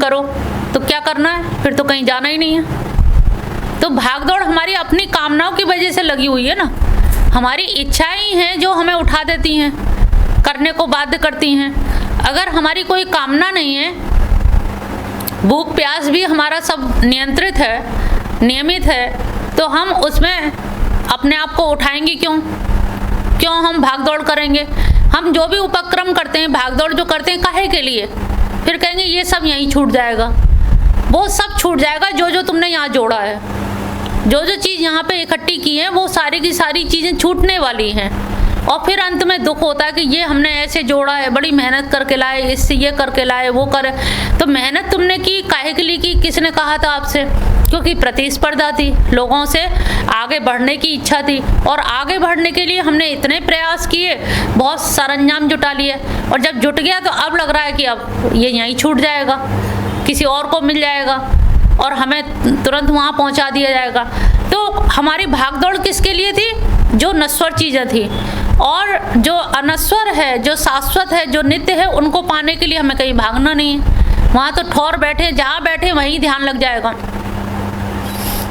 करो, तो क्या करना है, फिर तो कहीं जाना ही नहीं है। तो भाग दौड़ हमारी अपनी कामनाओं की वजह से लगी हुई है ना, हमारी इच्छाएं ही हैं जो हमें उठा देती हैं, करने को बाध्य करती हैं। अगर हमारी कोई कामना नहीं है, भूख प्यास भी हमारा सब नियंत्रित है, नियमित है, तो हम उसमें अपने आप को उठाएंगे क्यों हम भाग दौड़ करेंगे। हम जो भी उपक्रम करते हैं, भाग दौड़ जो करते हैं, काहे के लिए, फिर कहेंगे ये सब यहीं छूट जाएगा, वो सब छूट जाएगा जो तुमने यहाँ जोड़ा है, जो चीज़ यहाँ पे इकट्ठी की है, वो सारी की सारी चीज़ें छूटने वाली हैं। और फिर अंत में दुख होता है कि ये हमने ऐसे जोड़ा है, बड़ी मेहनत करके लाए, इससे ये करके लाए, वो करे। तो मेहनत तुमने की काहे के लिए की, किसने कहा था आपसे? क्योंकि प्रतिस्पर्धा थी, लोगों से आगे बढ़ने की इच्छा थी, और आगे बढ़ने के लिए हमने इतने प्रयास किए, बहुत सरंजाम जुटा लिए, और जब जुट गया तो अब लग रहा है कि अब ये यहीं छूट जाएगा, किसी और को मिल जाएगा और हमें तुरंत वहाँ पहुँचा दिया जाएगा। तो हमारी भागदौड़ किसके लिए थी? जो नश्वर चीज़ें थी, और जो अनश्वर है, जो शाश्वत है, जो नित्य है, उनको पाने के लिए हमें कहीं भागना नहीं है। वहाँ तो ठौर बैठे, जहाँ बैठे वहीं ध्यान लग जाएगा।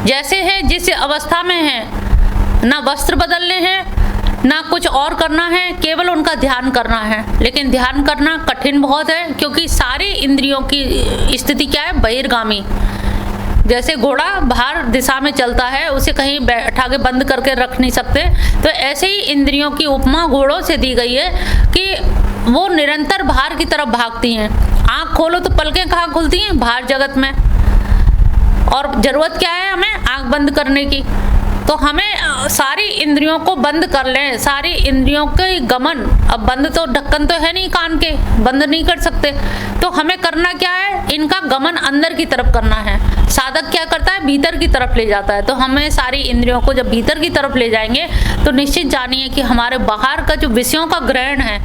जैसे है, जिस अवस्था में है, ना वस्त्र बदलने हैं, ना कुछ और करना है, केवल उनका ध्यान करना है। लेकिन ध्यान करना कठिन बहुत है, क्योंकि सारी इंद्रियों की स्थिति क्या है? बहिर्गामी। जैसे घोड़ा बाहर दिशा में चलता है, उसे कहीं बैठा के बंद करके रख नहीं सकते, तो ऐसे ही इंद्रियों की उपमा घोड़ों से दी गई है कि वो निरंतर बाहर की तरफ भागती हैं। आँख खोलो तो पलकें कहाँ खुलती हैं? बाहर जगत में। और ज़रूरत क्या है हमें? आँख बंद करने की। तो हमें सारी इंद्रियों को बंद कर लें, सारी इंद्रियों के गमन। अब बंद तो ढक्कन तो है नहीं कान के, बंद नहीं कर सकते, तो हमें करना क्या है? इनका गमन अंदर की तरफ करना है। साधक क्या करता है? भीतर की तरफ ले जाता है। तो हमें सारी इंद्रियों को जब भीतर की तरफ ले जाएंगे, तो निश्चित जानिए कि हमारे बाहर का जो विषयों का ग्रहण है,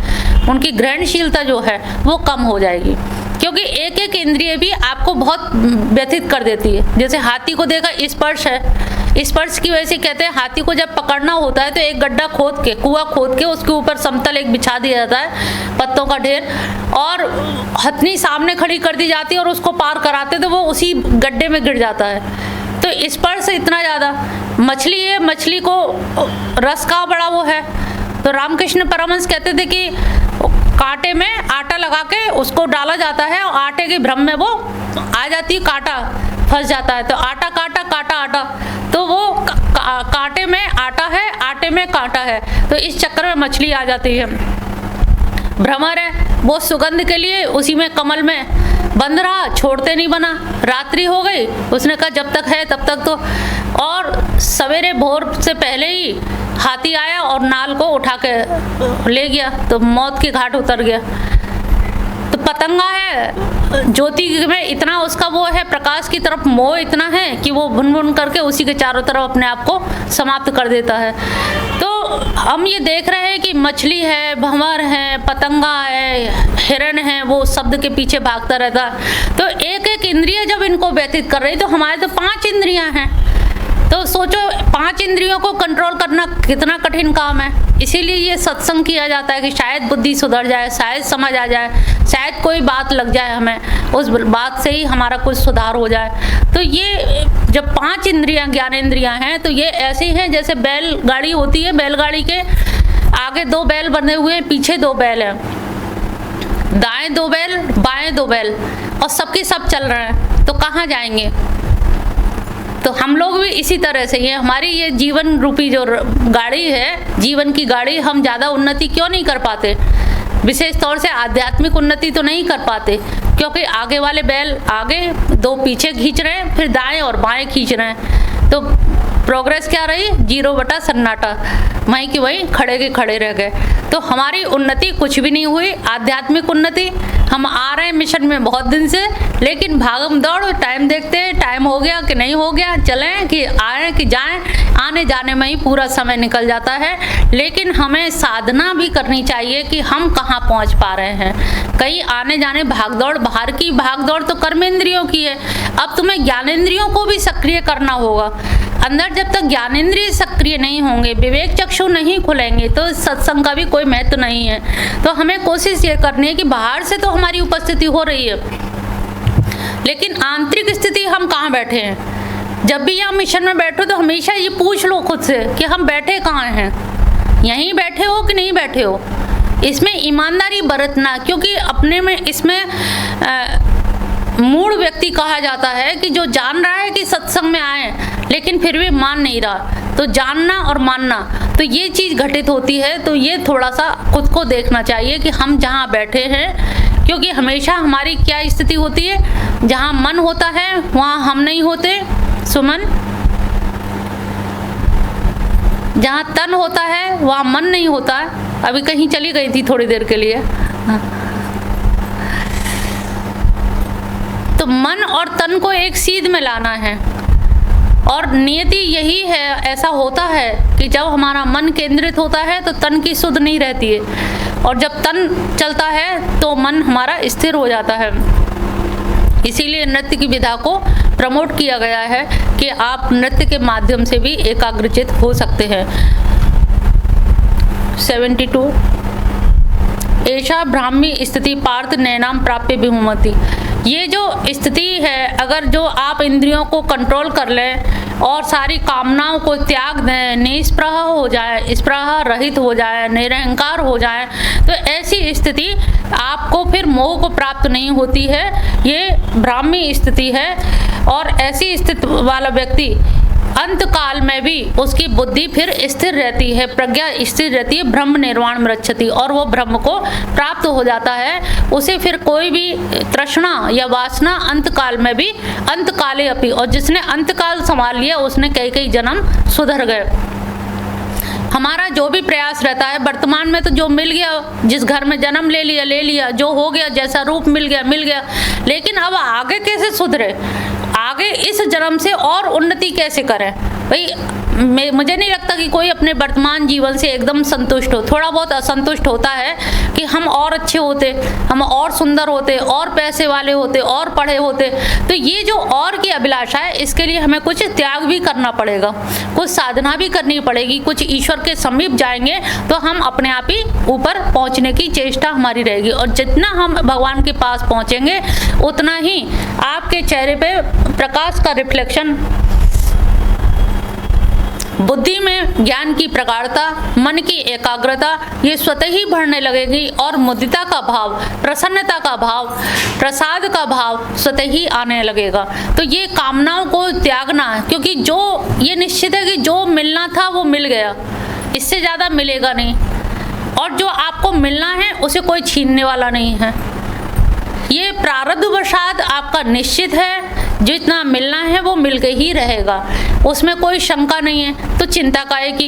उनकी ग्रहणशीलता जो है वो कम हो जाएगी। क्योंकि एक एक इंद्रिय भी आपको बहुत व्यथित कर देती है। जैसे हाथी को देखा, स्पर्श है, स्पर्श की वजह से कहते हैं हाथी को जब पकड़ना होता है तो एक गड्ढा खोद के, कुआं खोद के, उसके ऊपर समतल एक बिछा दिया जाता है, पत्तों का ढेर, और हथनी सामने खड़ी कर दी जाती है और उसको पार कराते तो वो उसी गड्ढे में गिर जाता है। तो स्पर्श इतना ज़्यादा। मछली है, मछली को रस का बड़ा वो है। तो रामकृष्ण परमहंस कहते थे कि कांटे में आटा लगा के उसको डाला जाता है, और आटे के भ्रम में वो आ जाती है, कांटा फंस जाता है। तो आटा काटा, काटा आटा, तो वो कांटे में आटा है, आटे में कांटा है, तो इस चक्कर में मछली आ जाती है। भ्रमर है, वो सुगंध के लिए उसी में कमल में बंद रहा, छोड़ते नहीं बना। रात्रि हो गई, उसने कहा जब तक है तब तक तो, और सवेरे भोर से पहले ही हाथी आया और नाल को उठा के ले गया, तो मौत के घाट उतर गया। तो पतंगा है, ज्योति में इतना उसका वो है, प्रकाश की तरफ मोह इतना है कि वो भुन भुन करके उसी के चारों तरफ अपने आप को समाप्त कर देता है। तो हम ये देख रहे हैं कि मछली है, भंवर है, पतंगा है, हिरण है, वो शब्द के पीछे भागता रहता है। तो एक एक इंद्रिय जब इनको व्यतीत कर रही, तो हमारे तो 5 इंद्रियां हैं। तो सोचो 5 इंद्रियों को कंट्रोल करना कितना कठिन काम है। इसीलिए ये सत्संग किया जाता है कि शायद बुद्धि सुधर जाए, शायद समझ आ जाए, शायद कोई बात लग जाए हमें, उस बात से ही हमारा कुछ सुधार हो जाए। तो ये जब 5 इंद्रियां ज्ञानेंद्रियां हैं, तो ये ऐसे ही हैं जैसे बैलगाड़ी होती है, बैलगाड़ी के आगे 2 बैल बंधे हुए हैं, पीछे 2 बैल हैं, दाएं 2 बैल, बाएं 2 बैल, और सबके सब चल रहे हैं, तो कहाँ जाएंगे? तो हम लोग भी इसी तरह से, ये हमारी ये जीवन रूपी जो गाड़ी है, जीवन की गाड़ी, हम ज़्यादा उन्नति क्यों नहीं कर पाते? विशेष तौर से आध्यात्मिक उन्नति तो नहीं कर पाते, क्योंकि आगे वाले बैल आगे, 2 पीछे खींच रहे हैं, फिर दाएं और बाएं खींच रहे हैं। तो प्रोग्रेस क्या रही? 0 बटा सन्नाटा, वहीं की वहीं खड़े के खड़े रह गए। तो हमारी उन्नति कुछ भी नहीं हुई, आध्यात्मिक उन्नति। हम आ रहे हैं मिशन में बहुत दिन से, लेकिन भागम दौड़, टाइम देखते हैं, टाइम हो गया कि नहीं हो गया, चलें कि आए कि जाएं, आने जाने में ही पूरा समय निकल जाता है। लेकिन हमें साधना भी करनी चाहिए कि हम कहाँ पहुँच पा रहे हैं। कहीं आने जाने भागदौड़, बाहर की भागदौड़ तो कर्मेंद्रियों की है, अब तुम्हें ज्ञानेंद्रियों को भी सक्रिय करना होगा। अंदर जब तक ज्ञानेंद्रिय सक्रिय नहीं होंगे, विवेक चक्षु नहीं खुलेंगे, तो सत्संग का भी कोई महत्व नहीं है। तो हमें कोशिश ये करनी है कि बाहर से तो हमारी उपस्थिति हो रही है, लेकिन आंतरिक स्थिति हम कहाँ बैठे हैं। जब भी यहाँ मिशन में बैठो तो हमेशा ये पूछ लो खुद से कि हम बैठे कहाँ हैं, यहीं बैठे हो कि नहीं बैठे हो। इसमें ईमानदारी बरतना, क्योंकि अपने में इसमें मूढ़ व्यक्ति कहा जाता है कि जो जान रहा है कि सत्संग में आए लेकिन फिर भी मान नहीं रहा। तो जानना और मानना, तो ये चीज़ घटित होती है। तो ये थोड़ा सा खुद को देखना चाहिए कि हम जहाँ बैठे हैं, क्योंकि हमेशा हमारी क्या स्थिति होती है, जहाँ मन होता है वहाँ हम नहीं होते सुमन, जहाँ तन होता है वहाँ मन नहीं होता। अभी कहीं चली गई थी थोड़ी देर के लिए। तो मन और तन को एक सीध में लाना है, और नियति यही है। ऐसा होता है कि जब हमारा मन केंद्रित होता है तो तन की सुध नहीं रहती है, और जब तन चलता है तो मन हमारा स्थिर हो जाता है। इसीलिए नृत्य की विधा को प्रमोट किया गया है कि आप नृत्य के माध्यम से भी एकाग्रचित हो सकते हैं। 72 एषा ब्राह्मी स्थिति पार्थ नैनाम प्राप्य विमुमति। ये जो स्थिति है, अगर जो आप इंद्रियों को कंट्रोल कर लें और सारी कामनाओं को त्याग दें, निस्पृह हो जाए, स्पृहा रहित हो जाए, निरहंकार हो जाए, तो ऐसी स्थिति आपको फिर मोह को प्राप्त नहीं होती है। ये ब्राह्मी स्थिति है, और ऐसी स्थिति वाला व्यक्ति अंत काल में भी उसकी बुद्धि फिर स्थिर रहती है, प्रज्ञा स्थिर रहती है, ब्रह्म निर्वाण मृच्छति, और वो ब्रह्म को प्राप्त हो जाता है। उसे फिर कोई भी तृष्णा या वासना अंत काल में भी, अंत काले अपि, और जिसने अंत काल संभाल लिया उसने कई जन्म सुधर गए। हमारा जो भी प्रयास रहता है, वर्तमान में तो जो मिल गया, जिस घर में जन्म ले लिया, जो हो गया, जैसा रूप मिल गया, लेकिन अब आगे कैसे सुधरे, आगे इस जन्म से और उन्नति कैसे करें। भाई मुझे नहीं लगता कि कोई अपने वर्तमान जीवन से एकदम संतुष्ट हो। थोड़ा बहुत असंतुष्ट होता है कि हम और अच्छे होते, हम और सुंदर होते, और पैसे वाले होते, और पढ़े होते। तो ये जो और की अभिलाषा है, इसके लिए हमें कुछ त्याग भी करना पड़ेगा, कुछ साधना भी करनी पड़ेगी, कुछ ईश्वर के समीप जाएंगे तो हम अपने आप ही ऊपर पहुंचने की चेष्टा हमारी रहेगी। और जितना हम भगवान के पास पहुंचेंगे उतना ही आपके चेहरे पे प्रकाश का रिफ्लेक्शन, बुद्धि में ज्ञान की प्रगाढ़ता, मन की एकाग्रता, ये स्वतः ही बढ़ने लगेगी, और मुदिता का भाव, प्रसन्नता का भाव, प्रसाद का भाव स्वतः ही आने लगेगा। तो ये कामनाओं को त्यागना, क्योंकि जो ये निश्चित है कि जो मिलना था वो मिल गया, इससे ज़्यादा मिलेगा नहीं, और जो आपको मिलना है उसे कोई छीनने वाला नहीं है। ये प्रारब्धवशात आपका निश्चित है, जितना मिलना है वो मिल के ही रहेगा, उसमें कोई शंका नहीं है। तो चिंता काहे की,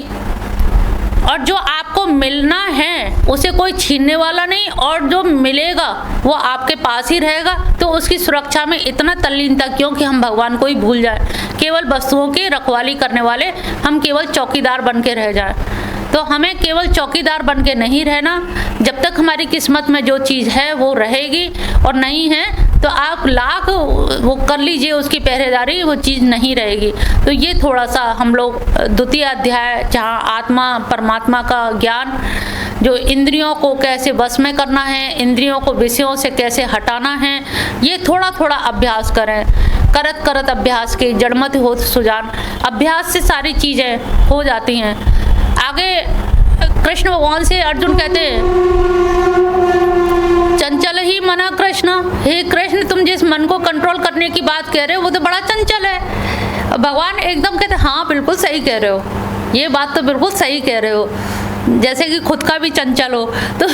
और जो आपको मिलना है उसे कोई छीनने वाला नहीं, और जो मिलेगा वो आपके पास ही रहेगा। तो उसकी सुरक्षा में इतना तल्लीनता क्यों कि हम भगवान को ही भूल जाएं, केवल वस्तुओं की रखवाली करने वाले हम केवल चौकीदार बन के रह जाएं। तो हमें केवल चौकीदार बन के नहीं रहना। जब तक हमारी किस्मत में जो चीज़ है वो रहेगी, और नहीं है तो आप लाख वो कर लीजिए उसकी पहरेदारी, वो चीज़ नहीं रहेगी। तो ये थोड़ा सा हम लोग द्वितीय अध्याय, जहाँ आत्मा परमात्मा का ज्ञान, जो इंद्रियों को कैसे वश में करना है, इंद्रियों को विषयों से कैसे हटाना है, ये थोड़ा थोड़ा अभ्यास करें। करत करत अभ्यास के जड़मत होत सुजान। अभ्यास से सारी चीज़ें हो जाती हैं। आगे कृष्ण भगवान से अर्जुन कहते हैं, चंचल ही मना कृष्ण, हे कृष्ण तुम जिस मन को कंट्रोल करने की बात कह रहे हो वो तो बड़ा चंचल है। भगवान एकदम कहते हाँ बिल्कुल सही कह रहे हो, ये बात तो बिल्कुल सही कह रहे हो, जैसे कि खुद का भी चंचल हो। तो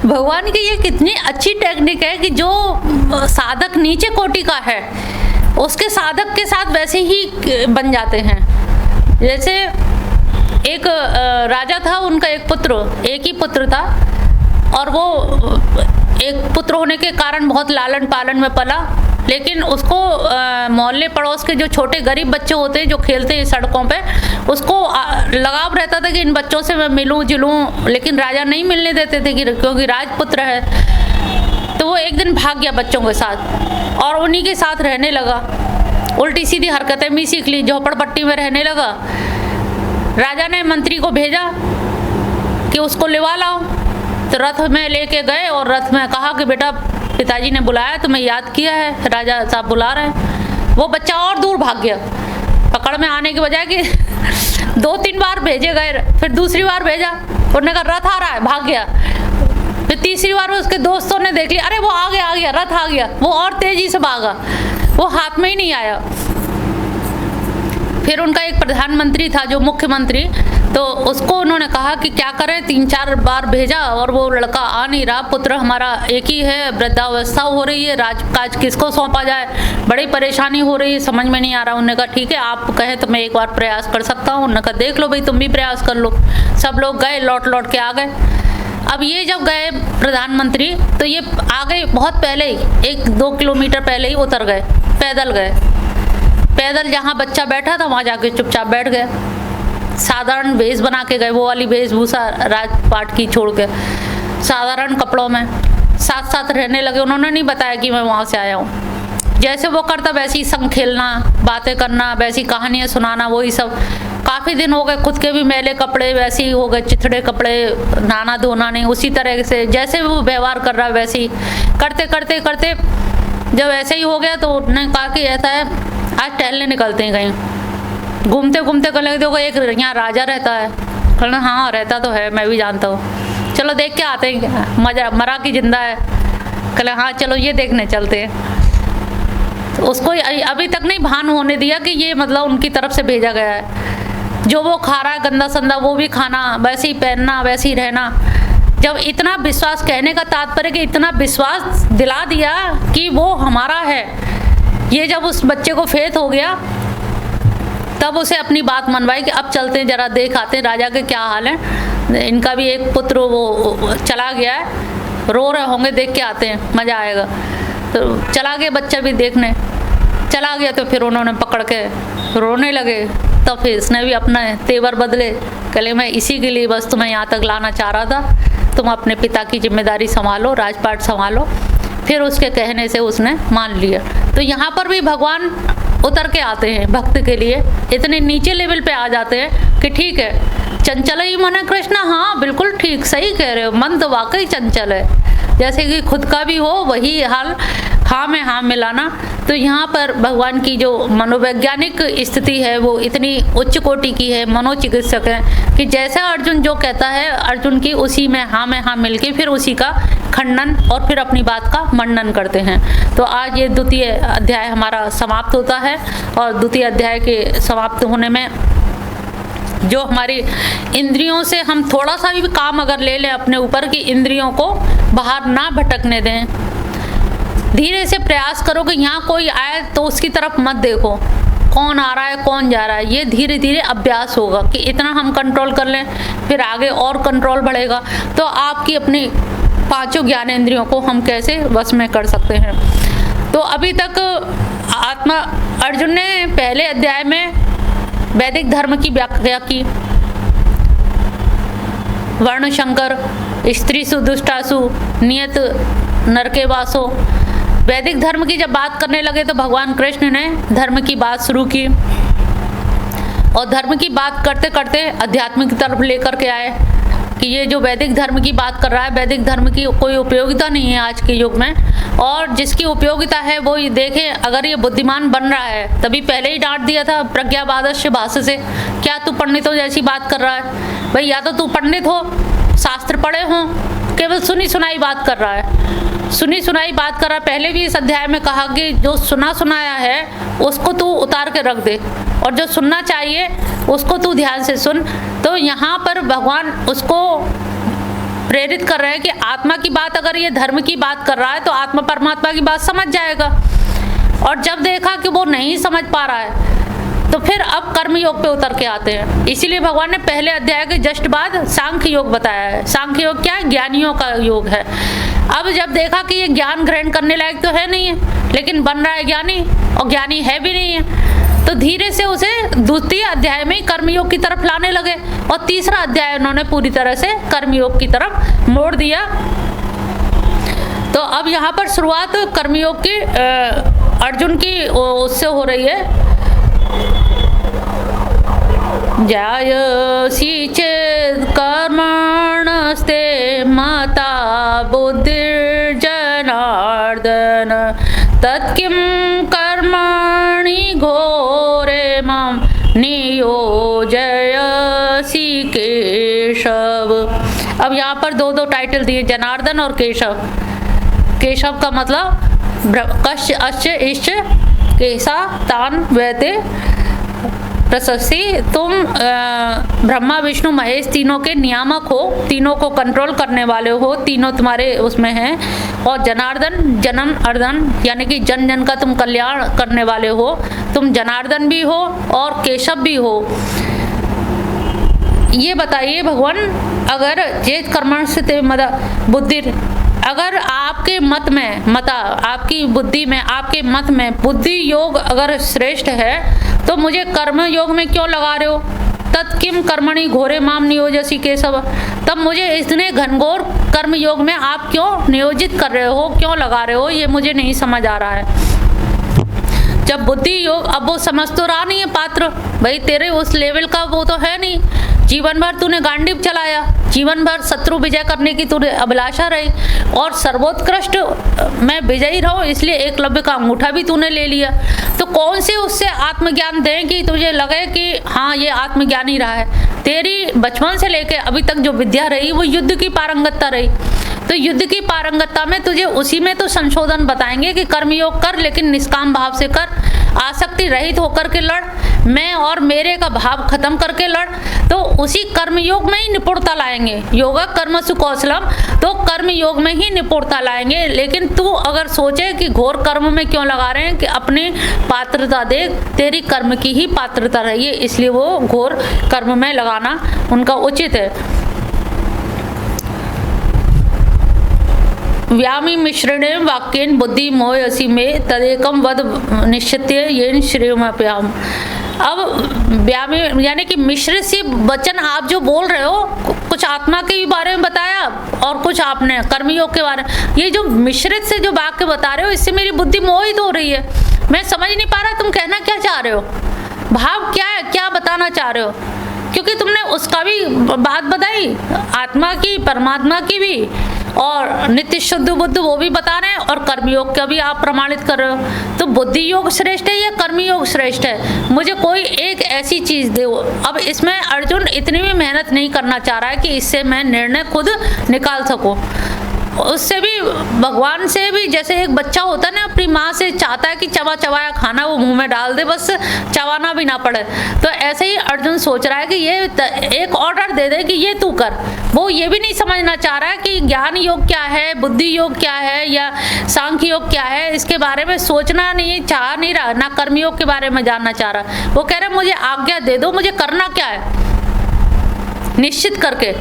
भगवान की ये कितनी अच्छी टेक्निक है कि जो साधक नीचे कोटि का है उसके साधक के साथ वैसे ही बन जाते हैं। जैसे एक राजा था, उनका एक ही पुत्र था, और वो एक पुत्र होने के कारण बहुत लालन पालन में पला, लेकिन उसको मोहल्ले पड़ोस के जो छोटे गरीब बच्चे होते हैं जो खेलते हैं सड़कों पे, उसको लगाव रहता था कि इन बच्चों से मैं मिलूं जुलूं, लेकिन राजा नहीं मिलने देते थे क्योंकि राजपुत्र है। तो वो एक दिन भाग गया बच्चों के साथ और उन्हीं के साथ रहने लगा, उल्टी सीधी हरकतें भी सीख ली, झोपड़पट्टी में रहने लगा। राजा ने मंत्री को भेजा कि उसको लिवा लाओ, तो रथ में लेके गए और रथ में कहा कि बेटा पिताजी ने बुलाया, तुम्हें याद किया है, राजा साहब बुला रहे हैं। वो बच्चा और दूर भाग गया। पकड़ में आने के बजाय कि 2-3 बार भेजे गए, फिर दूसरी बार भेजा, उन्होंने कहा रथ आ रहा है, भाग गया। फिर तीसरी बार उसके दोस्तों ने देख लिया, अरे वो आ गया रथ आ गया, वो और तेजी से भागा, वो हाथ में ही नहीं आया। फिर उनका एक प्रधानमंत्री था जो मुख्यमंत्री, तो उसको उन्होंने कहा कि क्या करें, 3-4 बार भेजा और वो लड़का आ नहीं रहा, पुत्र हमारा एक ही है, वृद्धावस्था हो रही है, राजकाज किसको सौंपा जाए, बड़ी परेशानी हो रही है, समझ में नहीं आ रहा। उन्होंने कहा ठीक है, आप कहें तो मैं एक बार प्रयास कर सकता हूँ। उन्होंने कहा देख लो भाई, तुम भी प्रयास कर लो। सब लोग गए, लौट के आ गए। अब ये जब गए प्रधानमंत्री, तो ये आ गए बहुत पहले ही, 1-2 किलोमीटर पहले ही उतर गए, पैदल गए। पैदल जहाँ बच्चा बैठा था वहाँ जाके चुपचाप बैठ गए। साधारण वेश बना के गए, वो वाली वेशभूषा राजपाट की छोड़ के, साधारण कपड़ों में साथ साथ रहने लगे। उन्होंने नहीं बताया कि मैं वहाँ से आया हूँ। जैसे वो करता वैसे ही संग खेलना, बातें करना, वैसी कहानियाँ सुनाना, वही सब। काफ़ी दिन हो गए, खुद के भी मैले कपड़े वैसे ही हो गए, चिथड़े कपड़े, नहाना धोना नहीं, उसी तरह से जैसे वो व्यवहार कर रहा है वैसे ही करते करते करते जब ऐसे ही हो गया, तो उन्होंने कहा कि ऐसा है, आज टहलने निकलते हैं कहीं। घूमते घूमते कर लगे, देखो एक यहाँ राजा रहता है। कहना हाँ रहता तो है, मैं भी जानता हूँ, चलो देख के आते हैं, मजा मरा कि जिंदा है। कहले हाँ चलो ये देखने चलते हैं। तो उसको अभी तक नहीं भान होने दिया कि ये मतलब उनकी तरफ से भेजा गया है। जो वो खा रहा है गंदा संदा, वो भी खाना, वैसे ही पहनना, वैसे ही रहना। जब इतना विश्वास, कहने का तात्पर्य कि इतना विश्वास दिला दिया कि वो हमारा है, ये जब उस बच्चे को फेथ हो गया, तब उसे अपनी बात मनवाई कि अब चलते हैं, जरा देख आते हैं राजा के क्या हाल है। इनका भी एक पुत्र वो चला गया है, रो रहे होंगे, देख के आते हैं, मज़ा आएगा। तो चला गया बच्चा भी देखने, चला गया। तो फिर उन्होंने पकड़ के रोने लगे। तो फिर इसने भी अपने तेवर बदले, कहले मैं इसी के लिए बस तुम्हें यहाँ तक लाना चाह रहा था, तुम अपने पिता की जिम्मेदारी संभालो, राजपाट संभालो। फिर उसके कहने से उसने मान लिया। तो यहाँ पर भी भगवान उतर के आते हैं भक्त के लिए, इतने नीचे लेवल पे आ जाते हैं कि ठीक है, चंचल ही मन है कृष्ण। हाँ बिल्कुल ठीक, सही कह रहे हो, मन तो वाकई चंचल है, जैसे कि खुद का भी हो वही हाल, हाँ में हाँ मिलाना। तो यहाँ पर भगवान की जो मनोवैज्ञानिक स्थिति है वो इतनी उच्च कोटि की है, मनोचिकित्सक है, कि जैसा अर्जुन जो कहता है, अर्जुन की उसी में हाँ मिलके फिर उसी का खंडन और फिर अपनी बात का मंडन करते हैं। तो आज ये द्वितीय अध्याय हमारा समाप्त होता है, और द्वितीय अध्याय के समाप्त होने में जो हमारी इंद्रियों से हम थोड़ा सा भी काम अगर ले लें अपने ऊपर, कि इंद्रियों को बाहर ना भटकने दें, धीरे से प्रयास करो कि यहाँ कोई आए तो उसकी तरफ मत देखो, कौन आ रहा है कौन जा रहा है, ये धीरे धीरे अभ्यास होगा कि इतना हम कंट्रोल कर लें, फिर आगे और कंट्रोल बढ़ेगा। तो आपकी अपनी 5 ज्ञानेंद्रियों को हम कैसे वश में कर सकते हैं। तो अभी तक आत्मा अर्जुन ने पहले अध्याय में वैदिक धर्म की व्याख्या की, वर्ण शंकर, स्त्रीसु दुष्टासु, नियत नरके वासो। वैदिक धर्म की जब बात करने लगे तो भगवान कृष्ण ने धर्म की बात शुरू की, और धर्म की बात करते करते अध्यात्म की तरफ लेकर के आए कि ये जो वैदिक धर्म की बात कर रहा है, वैदिक धर्म की कोई उपयोगिता नहीं है आज के युग में, और जिसकी उपयोगिता है वो ये देखें, अगर ये बुद्धिमान बन रहा है, तभी पहले ही डांट दिया था प्रज्ञावादस्य भाष्य से, क्या तू पंडितों जैसी बात कर रहा है। भाई या तो तू पंडित हो, शास्त्र पढ़े हो, केवल सुनी सुनाई बात कर रहा है, सुनी सुनाई बात कर रहा है। पहले भी इस अध्याय में कहा कि जो सुना सुनाया है उसको तू उतार के रख दे, और जो सुनना चाहिए उसको तू ध्यान से सुन। तो यहाँ पर भगवान उसको प्रेरित कर रहे हैं कि आत्मा की बात, अगर ये धर्म की बात कर रहा है तो आत्मा परमात्मा की बात समझ जाएगा। और जब देखा कि वो नहीं समझ पा रहा है तो फिर अब कर्म योग पे उतर के आते हैं। इसीलिए भगवान ने पहले अध्याय के जस्ट बाद सांख्य योग बताया है। सांख्य योग क्या है? ज्ञानियों का योग है। अब जब देखा कि ये ज्ञान ग्रहण करने लायक तो है नहीं है, लेकिन बन रहा है ज्ञानी, और ज्ञानी है भी नहीं है, तो धीरे से उसे द्वितीय अध्याय में कर्मयोग की तरफ लाने लगे, और तीसरा अध्याय उन्होंने पूरी तरह से कर्मयोग की तरफ मोड़ दिया। तो अब यहाँ पर शुरुआत कर्मयोग की अर्जुन की उससे हो रही है। जायसी चेत् कर्मणस्ते मता बुद्धिर्जनार्दन जनार्दन तत्किं कर्मणि घोरे मां नियोजयसि केशव। अब यहाँ पर दो दो टाइटल दिए, जनार्दन और केशव। केशव का मतलब कश्य अश्य इश्च केसा तान वैते प्रशस्ति। तुम ब्रह्मा विष्णु महेश तीनों के नियामक हो, तीनों को कंट्रोल करने वाले हो, तीनों तुम्हारे उसमें हैं। और जनार्दन जनन अर्दन यानी कि जन जन का तुम कल्याण करने वाले हो, तुम जनार्दन भी हो और केशव भी हो। ये बताइए भगवान, अगर चेत कर्मण से मदा बुद्धि, अगर आपके मत में आपकी बुद्धि में, आपके मत में बुद्धि योग अगर श्रेष्ठ है तो मुझे कर्म योग में क्यों लगा रहे हो? तत्किम कर्मणि घोरे माम नियोजसी केशव, तब मुझे इतने घनघोर कर्म योग में आप क्यों नियोजित कर रहे हो, क्यों लगा रहे हो? ये मुझे नहीं समझ आ रहा है। जब बुद्धि योग, अब वो समझ तो रहा नहीं है पात्र, भाई तेरे उस लेवल का वो तो है नहीं। जीवन भर तूने गांडीव चलाया, जीवन भर शत्रु विजय करने की तूने अभिलाषा रही, और सर्वोत्कृष्ट मैं विजयी रहूं इसलिए एकलव्य का अंगूठा भी तूने ले लिया। तो कौन से उससे आत्मज्ञान दें कि तुझे लगे कि हाँ ये आत्मज्ञान ही रहा है? तेरी बचपन से लेके अभी तक जो विद्या रही वो युद्ध की पारंगतता रही। तो युद्ध की पारंगतता में तुझे उसी में तो संशोधन बताएंगे कि कर्मयोग कर, लेकिन निष्काम भाव से कर, आसक्ति रहित होकर के लड़, मैं और मेरे का भाव खत्म करके लड़। तो उसी कर्मयोग में ही निपुणता लाएंगे। योगा कर्मसु कौशलम, तो कर्म योग में ही निपुणता लाएंगे। लेकिन तू अगर सोचे कि घोर कर्म में क्यों लगा रहे हैं, कि अपनी पात्रता देख, तेरी कर्म की ही पात्रता रही है, इसलिए वो घोर कर्म में लगाना उनका उचित है। व्यामी मिश्रणे वाक्येन बुद्धि मोहसी में तदेकम वद निश्चित्य येन श्रेयमप्याम। अब व्यामी यानी कि मिश्रित से वचन आप जो बोल रहे हो, कुछ आत्मा के बारे में बताया और कुछ आपने कर्मयोग के बारे में। ये जो मिश्रित से जो वाक्य बता रहे हो, इससे मेरी बुद्धि मोहित हो रही है। मैं समझ नहीं पा रहा तुम कहना क्या चाह रहे हो, भाव क्या है, क्या बताना चाह रहे हो? क्योंकि तुमने उसका भी बात बताई, आत्मा की, परमात्मा की भी, और नित्य शुद्ध बुद्ध वो भी बता रहे हैं, और कर्मयोग का भी आप प्रमाणित कर रहे हो। तो बुद्धि योग श्रेष्ठ है या कर्मयोग श्रेष्ठ है? मुझे कोई एक ऐसी चीज दो। अब इसमें अर्जुन इतनी भी मेहनत नहीं करना चाह रहा है कि इससे मैं निर्णय खुद निकाल सकूं। उससे भी, भगवान से भी, जैसे एक बच्चा होता है ना, अपनी माँ से चाहता है कि चबा चबाया खाना वो मुंह में डाल दे, बस चबाना भी ना पड़े। तो ऐसे ही अर्जुन सोच रहा है कि ये एक ऑर्डर दे दे कि ये तू कर। वो ये भी नहीं समझना चाह रहा है कि ज्ञान योग क्या है, बुद्धि योग क्या है, या सांख्य योग क्या है, इसके बारे में सोचना नहीं चाह नहीं रहा, ना कर्मयोग के बारे में जानना चाह रहा। वो कह रहा है मुझे आज्ञा दे दो, मुझे करना क्या है निश्चित करके,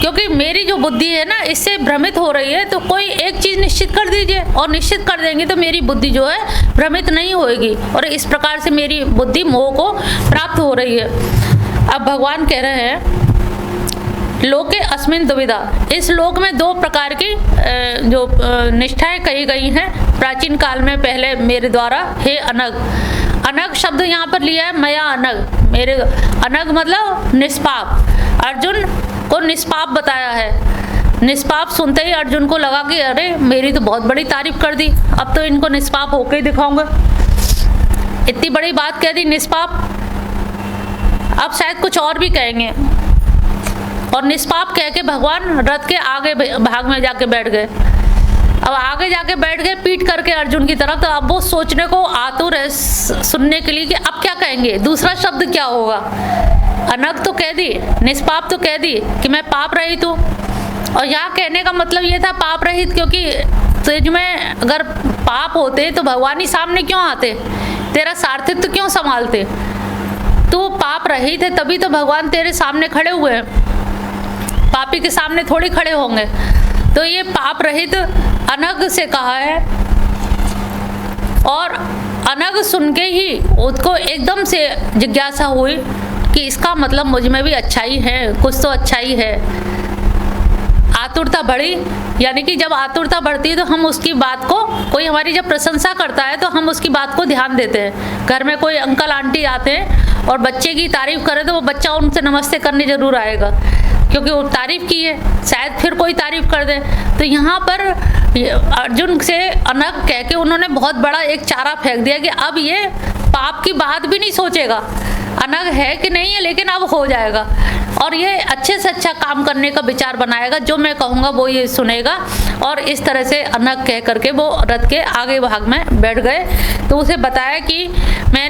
क्योंकि मेरी जो बुद्धि है ना इससे भ्रमित हो रही है। तो कोई एक चीज निश्चित कर दीजिए, और निश्चित कर देंगे तो मेरी बुद्धि जो है भ्रमित नहीं होएगी, और इस प्रकार से मेरी बुद्धि मोह को प्राप्त हो रही है। अब भगवान कह रहे हैं लोके अस्मिन दुविधा, इस लोक में दो प्रकार की जो निष्ठाएं कही गई हैं प्राचीन काल में पहले मेरे द्वारा। हे अनग, अनग शब्द यहाँ पर लिया है मया अनग, मेरे अनग मतलब निष्पाप। अर्जुन को निष्पाप बताया है। निष्पाप सुनते ही अर्जुन को लगा कि अरे मेरी तो बहुत बड़ी तारीफ कर दी, अब तो इनको निष्पाप होकर ही दिखाऊंगा। इतनी बड़ी बात कह दी निष्पाप, अब शायद कुछ और भी कहेंगे। और निष्पाप कह के भगवान रथ के आगे भाग में जाके बैठ गए। अब आगे जाके बैठ गए पीट करके अर्जुन की तरफ। तो अब वो सोचने को आतुर है सुनने के लिए कि अब क्या कहेंगे, दूसरा शब्द क्या होगा। अनग तो कह दी, निष्पाप तो कह दी कि मैं पाप रहित हूँ। और यहाँ कहने का मतलब ये था पाप रहित, क्योंकि तुझ में अगर पाप होते तो भगवान ही सामने क्यों आते, तेरा सारथित्व क्यों संभालते। तू पाप रहित है तभी तो भगवान तेरे सामने खड़े हुए हैं, पापी के सामने थोड़ी खड़े होंगे। तो ये पाप रहित अनग से कहा है। और अनग सुन के ही उसको एकदम से जिज्ञासा हुई कि इसका मतलब मुझ में भी अच्छाई है, कुछ तो अच्छाई है। आतुरता बढ़ी, यानी कि जब आतुरता बढ़ती है तो हम उसकी बात को, कोई हमारी जब प्रशंसा करता है तो हम उसकी बात को ध्यान देते हैं। घर में कोई अंकल आंटी आते हैं और बच्चे की तारीफ करे तो वो बच्चा उनसे नमस्ते करने जरूर आएगा, क्योंकि वो तारीफ की है, शायद फिर कोई तारीफ कर दे। तो यहाँ पर अर्जुन से अनग कह के उन्होंने बहुत बड़ा एक चारा फेंक दिया कि अब ये पाप की बात भी नहीं सोचेगा, अनग है कि नहीं है लेकिन अब हो जाएगा, और ये अच्छे से अच्छा काम करने का विचार बनाएगा, जो मैं कहूँगा वो ये सुनेगा। और इस तरह से अनग कह करके वो रथ के आगे भाग में बैठ गए। तो उसे बताया कि मैं